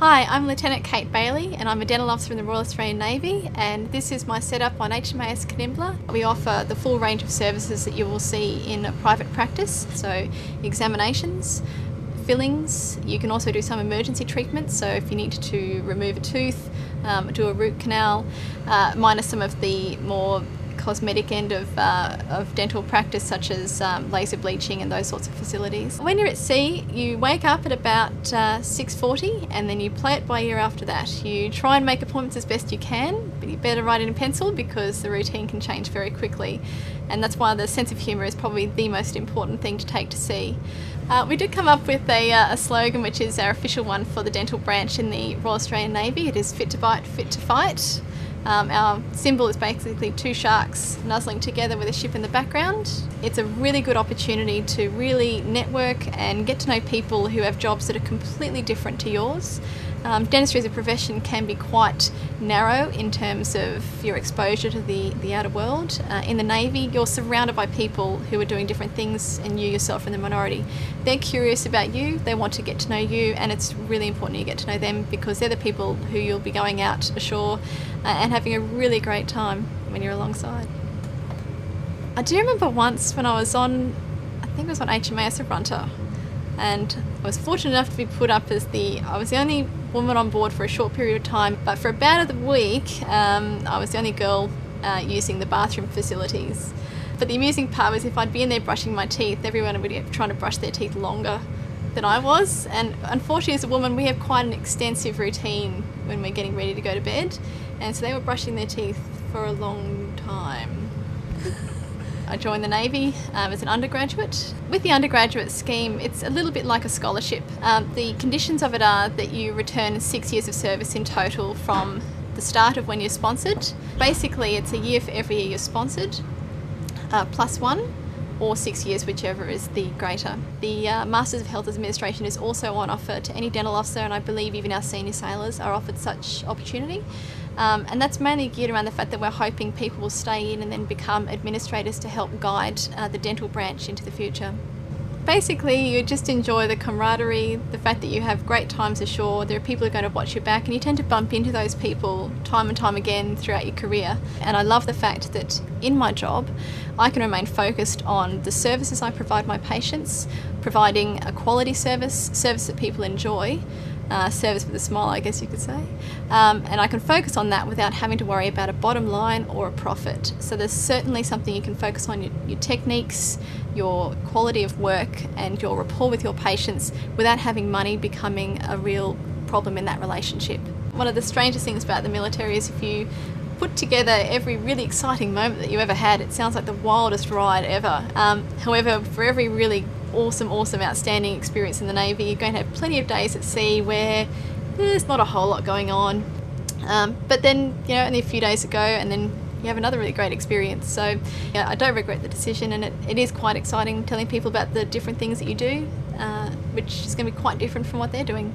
Hi, I'm Lieutenant Kate Bailey and I'm a dental officer in the Royal Australian Navy, and this is my setup on HMAS Canimbla. We offer the full range of services that you will see in a private practice, so examinations, fillings. You can also do some emergency treatments, so if you need to remove a tooth, do a root canal, minus some of the more cosmetic end of dental practice, such as laser bleaching and those sorts of facilities. When you're at sea, you wake up at about 6:40 and then you play it by ear after that. You try and make appointments as best you can, but you better write it in pencil because the routine can change very quickly, and that's why the sense of humour is probably the most important thing to take to sea. We did come up with a slogan, which is our official one for the dental branch in the Royal Australian Navy. It is fit to bite, fit to fight. Our symbol is basically two sharks nuzzling together with a ship in the background. It's a really good opportunity to really network and get to know people who have jobs that are completely different to yours. Dentistry as a profession can be quite narrow in terms of your exposure to the outer world. In the Navy, you're surrounded by people who are doing different things, and you yourself are in the minority. They're curious about you, they want to get to know you, and it's really important you get to know them because they're the people who you'll be going out ashore and having a really great time when you're alongside. I do remember once when I was on, I think it was on HMAS Abrunta, and I was fortunate enough to be put up as I was the only woman on board for a short period of time, but for about a week I was the only girl using the bathroom facilities. But the amusing part was if I'd be in there brushing my teeth, everyone would be trying to brush their teeth longer than I was, and unfortunately as a woman we have quite an extensive routine when we're getting ready to go to bed, and so they were brushing their teeth for a long time. I joined the Navy as an undergraduate. With the undergraduate scheme, it's a little bit like a scholarship. The conditions of it are that you return 6 years of service in total from the start of when you're sponsored. Basically, it's a year for every year you're sponsored, +1, or 6 years, whichever is the greater. The Masters of Health Administration is also on offer to any dental officer, and I believe even our senior sailors are offered such opportunity. And that's mainly geared around the fact that we're hoping people will stay in and then become administrators to help guide the dental branch into the future. Basically, you just enjoy the camaraderie, the fact that you have great times ashore, there are people who are going to watch your back, and you tend to bump into those people time and time again throughout your career. And I love the fact that in my job, I can remain focused on the services I provide my patients, providing a quality service that people enjoy, service with a smile, I guess you could say, and I can focus on that without having to worry about a bottom line or a profit. So there's certainly something you can focus on, your techniques, your quality of work and your rapport with your patients without having money becoming a real problem in that relationship. One of the strangest things about the military is if you put together every really exciting moment that you ever had, it sounds like the wildest ride ever. However, for every really awesome, outstanding experience in the Navy, you're going to have plenty of days at sea where there's not a whole lot going on. But then, only a few days ago, and then you have another really great experience. So I don't regret the decision, and it is quite exciting telling people about the different things that you do, which is going to be quite different from what they're doing.